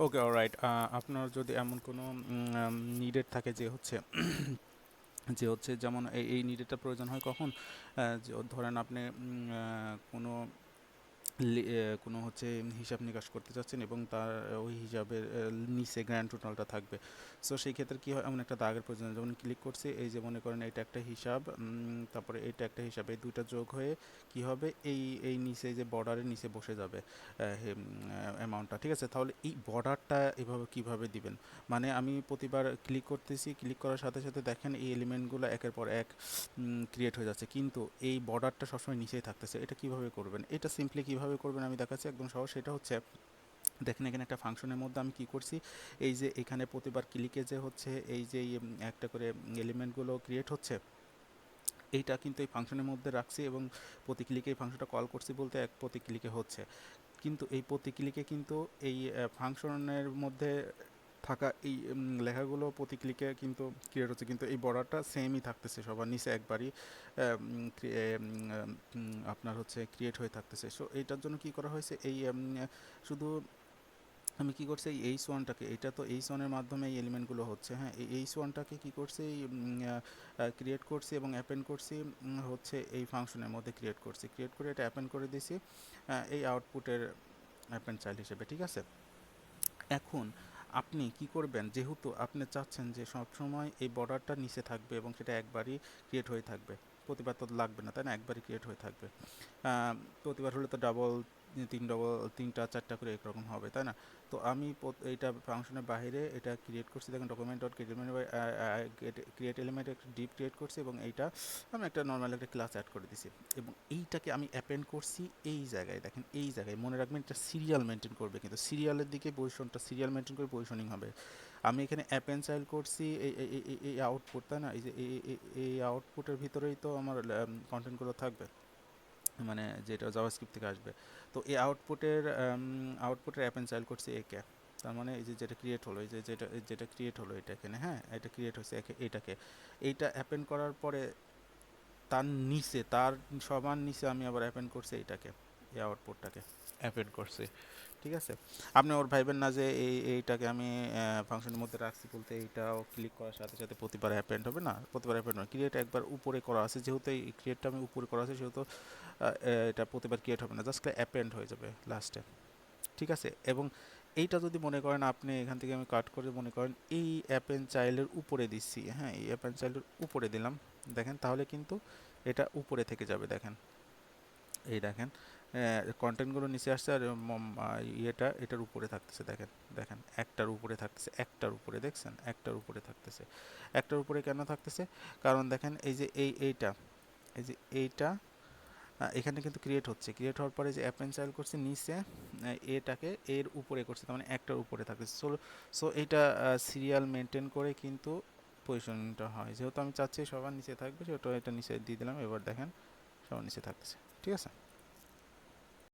ওকে, alright. আপনার যদি এমন কোনো নিডেড থাকে যে হচ্ছে যেমন এই নিডেডটা প্রয়োজন হয় কখন, যে ধরেন আপনি কোনো কোনো হচ্ছে হিসাব নিকাশ করতে চাচ্ছেন এবং তার ওই হিসাবের নিচে গ্র্যান্ড টোটালটা থাকবে। সো সেই ক্ষেত্রে কী হয়, এমন একটা দাগের প্রয়োজন। যেমন ক্লিক করছি, এই যে মনে করেন এটা একটা হিসাব, তারপরে এটা একটা হিসাব, এই দুইটা যোগ হয়ে কি হবে, এই নিচে যে বর্ডারের নিচে বসে যাবে অ্যামাউন্টটা। ঠিক আছে, তাহলে এই বর্ডারটা এভাবে কিভাবে দিবেন, মানে আমি প্রতিবার ক্লিক করতেছি, ক্লিক করার সাথে সাথে দেখেন এই এলিমেন্টগুলো একের পর এক ক্রিয়েট হয়ে যাচ্ছে, কিন্তু এই বর্ডারটা সবসময় নিচেই থাকতেছে। এটা কিভাবে করবেন, এটা সিম্পলি কিভাবে করবেন আমি দেখাচ্ছি, একদম সহজ। সেটা হচ্ছে, দেখেন এখানে একটা ফাংশনের মধ্যে আমি কি করছি, এই যে এখানে প্রতিবার ক্লিকে যে হচ্ছে এই যে একটা করে এলিমেন্টগুলো ক্রিয়েট হচ্ছে, এইটা কিন্তু এই ফাংশনের মধ্যে রাখছি এবং প্রতি ক্লিকে এই ফাংশনটা কল করছি বলতে এক প্রতি ক্লিকে হচ্ছে। কিন্তু এই প্রতি ক্লিকে কিন্তু এই ফাংশনের মধ্যে থাকা এই লেখাগুলো প্রতি ক্লিকে কিন্তু ক্রিয়েট হচ্ছে, কিন্তু এই বর্ডারটা সেমই থাকতেছে সবার নিচে একবারই আপনার হচ্ছে ক্রিয়েট হয়ে থাকতেছে। সো এইটার জন্য কি করা হয়েছে, এই শুধু আমি কি করছি, এই এইচ ওয়ানটাকে, এটা তো এইচ ওয়ানের মাধ্যমে এই এলিমেন্টগুলো হচ্ছে, হ্যাঁ, এই এইচ ওয়ানটাকে কী করছি, ক্রিয়েট করছি এবং অ্যাপেন্ড করছি হচ্ছে এই ফাংশনের মধ্যে ক্রিয়েট করছি, ক্রিয়েট করে এটা অ্যাপেন্ড করে দিছি এই আউটপুটের অ্যাপেন্ড চাইল্ড হিসেবে। ঠিক আছে, এখন আপনি কি করবেন, যেহেতু আপনি চাচ্ছেন যে সবসময় এই বর্ডারটা নিচে থাকবে এবং সেটা একবারই ক্রিয়েট হয়ে থাকবে, প্রতিবার তো লাগবে না তাই না, একবারই ক্রিয়েট হয়ে থাকবে। প্রতিবার হলে তো ডাবল, তিনটা চারটা করে এরকম হবে তাই না। তো আমি এইটা ফাংশনের বাইরে এটা ক্রিয়েট করছি, দেখেন ডকুমেন্ট ডট ক্রিয়েট এলিমেন্ট একটা ডিপ ক্রিয়েট করছি এবং এইটা আমি একটা নর্মাল একটা ক্লাস অ্যাড করে দিছি এবং এইটাকে আমি অ্যাপেন্ড করছি এই জায়গায়। দেখেন এই জায়গায় মনে রাখবেন এটা সিরিয়াল মেনটেন করবে, কিন্তু সিরিয়ালের দিকে পজিশনটা সিরিয়াল মেনটেন করে পজিশনিং হবে। আমি এখানে অ্যাপেন্ড চাইল্ড করছি এই আউটপুট তাই না, এই যে এই আউটপুটের ভিতরেই তো আমার কন্টেন্টগুলো থাকবে, মানে যেটা জাভাস্ক্রিপ্ট থেকে আসবে। তো এই আউটপুটের অ্যাপেন্ড চাইল্ড করছি একে, তার মানে এই যে যেটা ক্রিয়েট হলো, এই যে যেটা ক্রিয়েট হলো এটা এখানে, হ্যাঁ এটা ক্রিয়েট হয়েছে এটাকে, এইটা অ্যাপেন্ড করার পরে তার নিচে, তার সমান নিচে আমি আবার অ্যাপেন্ড করছি এইটাকে, এই আউটপুটটাকে অ্যাপেন্ড করছি। ঠিক আছে, আপনি ওর ভাইবেন না যে এইটাকে আমি ফাংশনের মধ্যে রাখছি বলতে এইটাও ক্লিক করার সাথে সাথে প্রতিবার অ্যাপেন্ড হবে না, প্রতিবার অ্যাপেন্ড হবে, ক্রিয়েট একবার উপরে করা আছে, যেহেতু এই ক্রিয়েটটা আমি উপরে করা আছে সেহেতু এটা প্রতিবার ক্রিয়েট হবে না, জাস্ট অ্যাপেন্ড হয়ে যাবে লাস্টে। ঠিক আছে, এবং এইটা যদি মনে করেন আপনি এখান থেকে আমি কাট করে মনে করেন এই অ্যাপেন চাইল্ডের উপরে দিচ্ছি, হ্যাঁ এই অ্যাপেন চাইল্ডের উপরে দিলাম, দেখেন তাহলে কিন্তু এটা উপরে থেকে যাবে। দেখেন এই দেখেন কন্টেন্টগুলো নিচে আসছে আর ইয়েটা এটার উপরে থাকতেছে, দেখেন দেখেন একটার উপরে থাকতেছে, একটার উপরে দেখছেন, একটার উপরে থাকতেছে। একটার উপরে কেন থাকতেছে, কারণ দেখেন এই যে এইটা, এই যে এইটা এখানে কিন্তু ক্রিয়েট হচ্ছে, ক্রিয়েট হওয়ার পরে যে অ্যাপেন্ড চাইল্ড করছে নিচে এটাকে এর উপরে করছে, তার মানে একটার উপরে থাকতেছে। সো এইটা সিরিয়াল মেনটেন করে কিন্তু পজিশনটা হয়, যেহেতু আমি চাচ্ছি সবার নিচে থাকবে সেহেতু এটা নিচে দিয়ে দিলাম, এবার দেখেন সবার নিচে থাকতেছে। ঠিক আছে।